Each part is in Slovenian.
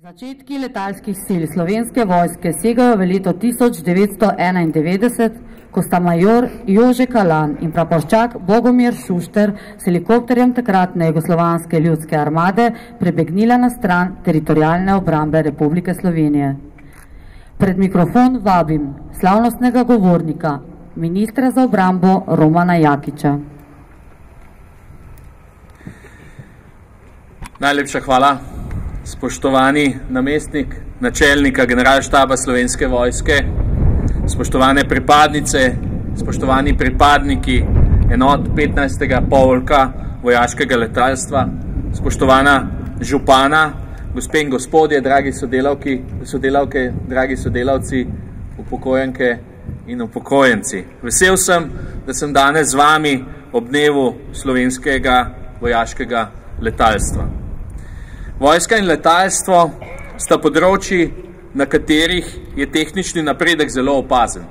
Začetki letalskih sil Slovenske vojske segajo v leto 1991, ko sta major Jože Kalan in praporščak Bogomir Šušter s helikopterjem takratne Jugoslovanske ljudske armade prebegnila na stran teritorialne obrambe Republike Slovenije. Pred mikrofon vabim slavnostnega govornika, ministra za obrambo Romana Jakiča. Najlepša hvala. Spoštovani namestnik načelnika generalštaba Slovenske vojske, spoštovane pripadnice, spoštovani pripadniki enot 15. polka vojaškega letalstva, spoštovana župana, gospe in gospodje, dragi sodelavke, dragi sodelavci, upokojenke in upokojenci. Vesel sem, da sem danes z vami ob dnevu slovenskega vojaškega letalstva. Vojska in letalstvo sta področji, na katerih je tehnični napredek zelo opazen.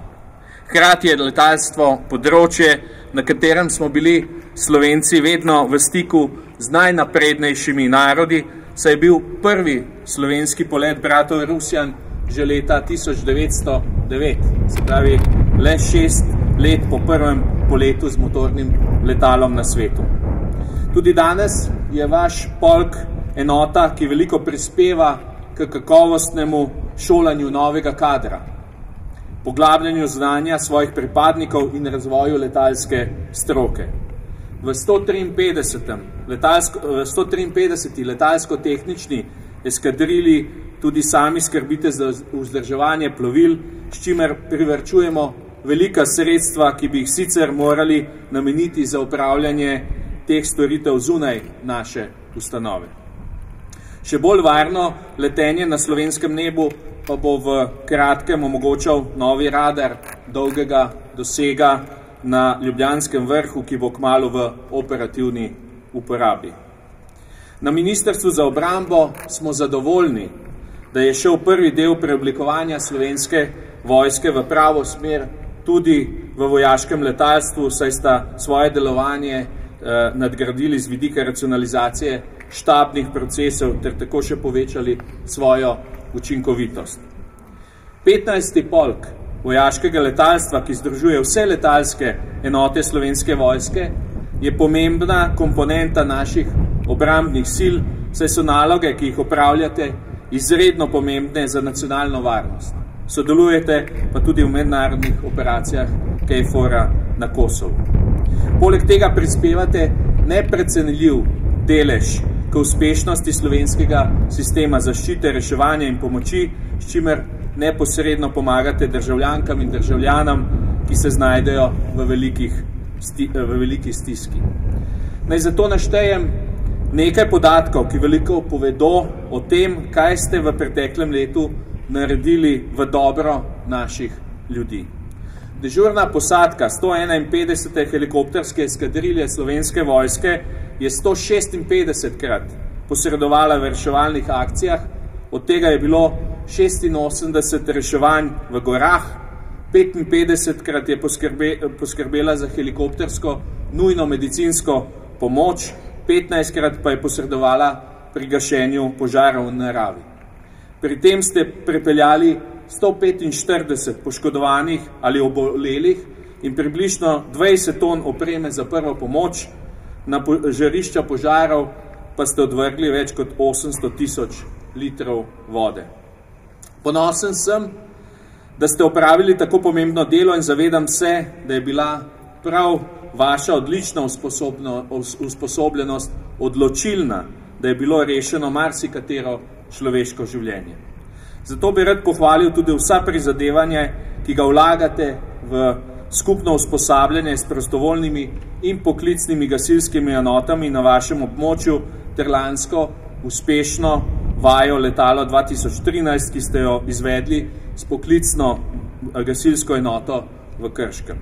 Hkrati je letalstvo področje, na katerem smo bili Slovenci vedno v stiku z najnaprednejšimi narodi, saj je bil prvi slovenski polet bratov Rusjan že leta 1909, se pravi le 6 let po prvem poletu z motornim letalom na svetu. Tudi danes je vaš polk enota, ki veliko prispeva k kakovostnemu šolanju novega kadra, poglabljanju znanja svojih pripadnikov in razvoju letalske stroke. V 153. letalsko-tehnični eskadrili tudi sami skrbite za vzdrževanje plovil, s čimer privarčujemo velika sredstva, ki bi jih sicer morali nameniti za upravljanje teh storitev zunaj naše ustanove. Še bolj varno letenje na slovenskem nebu pa bo v kratkem omogočal novi radar dolgega dosega na Ljubljanskem vrhu, ki bo kmalu v operativni uporabi. Na Ministrstvu za obrambo smo zadovoljni, da je šel prvi del preoblikovanja Slovenske vojske v pravo smer tudi v vojaškem letalstvu, saj sta svoje delovanje nadgradili z vidika racionalizacije štabnih procesov ter tako še povečali svojo učinkovitost. 15. polk vojaškega letalstva, ki združuje vse letalske enote Slovenske vojske, je pomembna komponenta naših obrambnih sil, saj so naloge, ki jih opravljate, izredno pomembne za nacionalno varnost. Sodelujete pa tudi v mednarodnih operacijah KFOR-a na Kosovu. Poleg tega prispevate neprecenljiv delež k uspešnosti slovenskega sistema zaščite, reševanja in pomoči, s čimer neposredno pomagate državljankam in državljanom, ki se znajdejo v veliki stiski. Naj zato naštejem nekaj podatkov, ki veliko povedo o tem, kaj ste v preteklem letu naredili v dobro naših ljudi. Dežurna posadka 151. helikopterske eskadrilje Slovenske vojske je 156-krat posredovala v reševalnih akcijah, od tega je bilo 86 reševanj v gorah, 55-krat je poskrbela za helikoptersko nujno medicinsko pomoč, 15-krat pa je posredovala pri gašenju požarov v naravi. Pri tem ste prepeljali 145 poškodovanih ali obolelih in približno 20 ton opreme za prvo pomoč, na žarišča požarov pa ste odvrgli več kot 800 000 litrov vode. Ponosen sem, da ste opravili tako pomembno delo in zavedam se, da je bila prav vaša odlična usposobljenost odločilna, da je bilo rešeno marsikatero človeško življenje. Zato bi rad pohvalil tudi vsa prizadevanje, ki ga vlagate v skupno usposabljanje s prostovoljnimi in poklicnimi gasilskimi enotami na vašem območju ter lansko uspešno vajo letalo 2013, ki ste jo izvedli s poklicno gasilsko enoto v Krškem.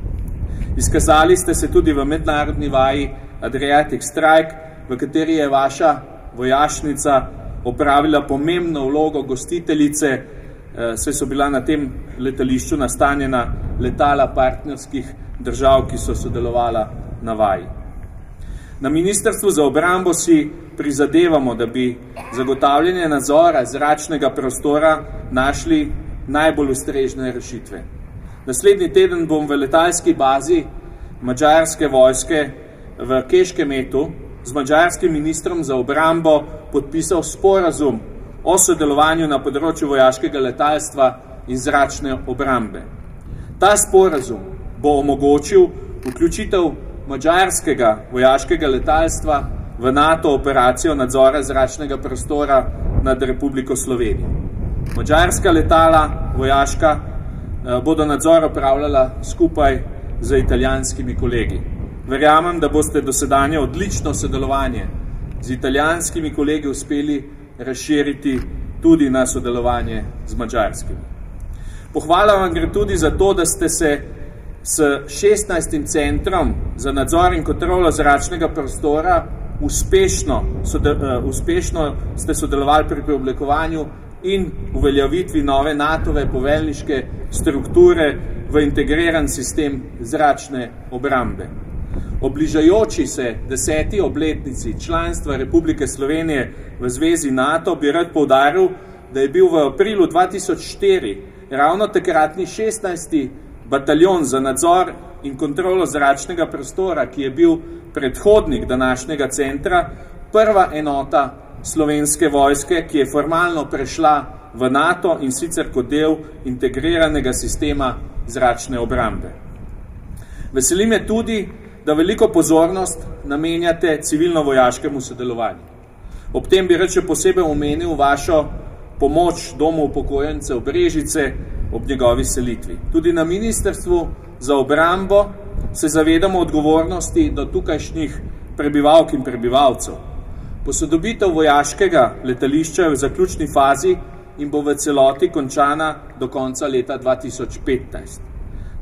Izkazali ste se tudi v mednarodni vaji Adriatic Strike, v kateri je vaša vojašnica opravila pomembno vlogo gostiteljice, saj so bila na tem letališču nastanjena letala partnerskih držav, ki so sodelovala na vaji. Na Ministrstvu za obrambo si prizadevamo, da bi zagotavljanje nadzora zračnega prostora našli najbolj ustrežne rešitve. Naslednji teden bom v letalski bazi madžarske vojske v Keškemetu z madžarskim ministrom za obrambo podpisal sporazum o sodelovanju na področju vojaškega letalstva in zračne obrambe. Ta sporazum bo omogočil vključitev madžarskega vojaškega letalstva v NATO operacijo nadzora zračnega prostora nad Republiko Slovenijo. Madžarska letala vojaška bodo nadzor opravljala skupaj z italijanskimi kolegi. Verjamem, da boste dosedanje odlično sodelovanje z italijanskimi kolegi uspeli razširiti tudi na sodelovanje z madžarskimi. Pohvala vam gre tudi za to, da ste se s 16. centrom za nadzor in kontrolo zračnega prostora uspešno ste sodelovali pri preoblikovanju in uveljavitvi nove NATO-ve poveljniške strukture v integriran sistem zračne obrambe. Obližajoči se 10. obletnici članstva Republike Slovenije v zvezi NATO bi rad poudaril, da je bil v aprilu 2004 ravno takratni 16. bataljon za nadzor in kontrolo zračnega prostora, ki je bil predhodnik današnjega centra, prva enota Slovenske vojske, ki je formalno prešla v NATO in sicer kot del integriranega sistema zračne obrambe. Veseli me tudi, da veliko pozornost namenjate civilno-vojaškemu sodelovanju. Ob tem bi rad še posebej omenil vašo pomoč Domu upokojencev Brežice ob njegovi selitvi. Tudi na Ministrstvu za obrambo se zavedamo odgovornosti do tukajšnjih prebivalk in prebivalcev. Posodobitev vojaškega letališča je v zaključni fazi in bo v celoti končana do konca leta 2015.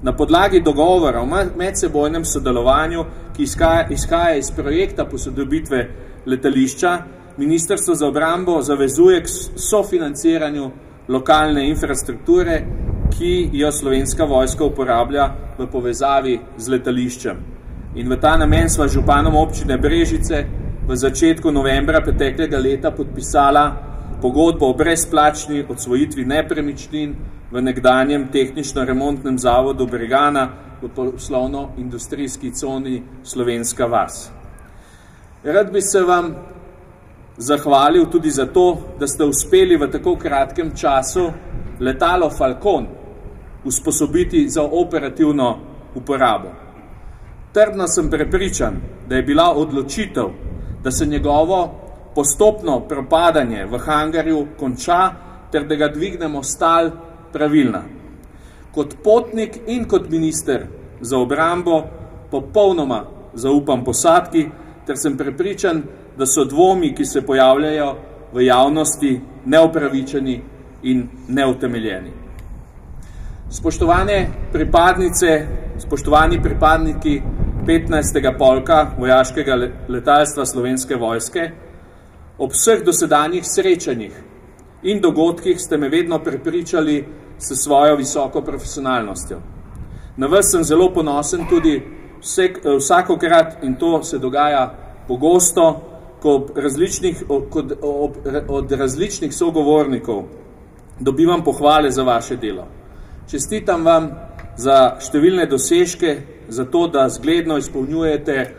Na podlagi dogovora o medsebojnem sodelovanju, ki izhaja iz projekta posodobitve letališča, Ministrstvo za obrambo zavezuje k sofinanciranju lokalne infrastrukture, ki jo Slovenska vojska uporablja v povezavi z letališčem. In v ta namen sva županom občine Brežice v začetku novembra preteklega leta podpisala pogodbo o brezplačni odsvojitvi nepremičnin v nekdanjem tehnično-remontnem zavodu Bregana v poslovno-industrijski coni Slovenska vas. Rad bi se vam zahvalil tudi za to, da ste uspeli v tako kratkem času letalo Falcon usposobiti za operativno uporabo. Trdno sem prepričan, da je bila odločitev, da se njegovo postopno propadanje v hangarju konča ter da ga dvignemo stal pravilna. Kot potnik in kot minister za obrambo popolnoma zaupam posadki ter sem prepričan, da so dvomi, ki se pojavljajo v javnosti, neupravičeni in neutemeljeni. Spoštovane pripadnice, spoštovani pripadniki 15. polka vojaškega letalstva Slovenske vojske, ob vseh dosedanjih srečanjih in dogodkih ste me vedno prepričali s svojo visoko profesionalnostjo. Na vas sem zelo ponosen tudi vsakokrat, in to se dogaja pogosto, ko od različnih sogovornikov dobivam pohvale za vaše delo. Čestitam vam za številne dosežke, za to, da zgledno izpolnjujete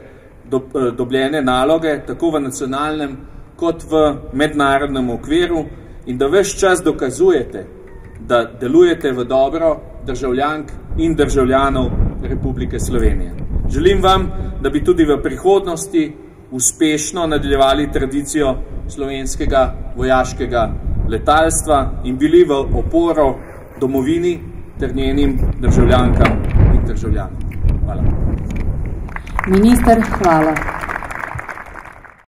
dobljene naloge, tako v nacionalnem kot v mednarodnem okviru in da ves čas dokazujete, da delujete v dobro državljank in državljanov Republike Slovenije. Želim vam, da bi tudi v prihodnosti uspešno nadaljevali tradicijo slovenskega vojaškega letalstva in bili v oporo domovini ter njenim državljankam in državljanom. Hvala. Minister, hvala.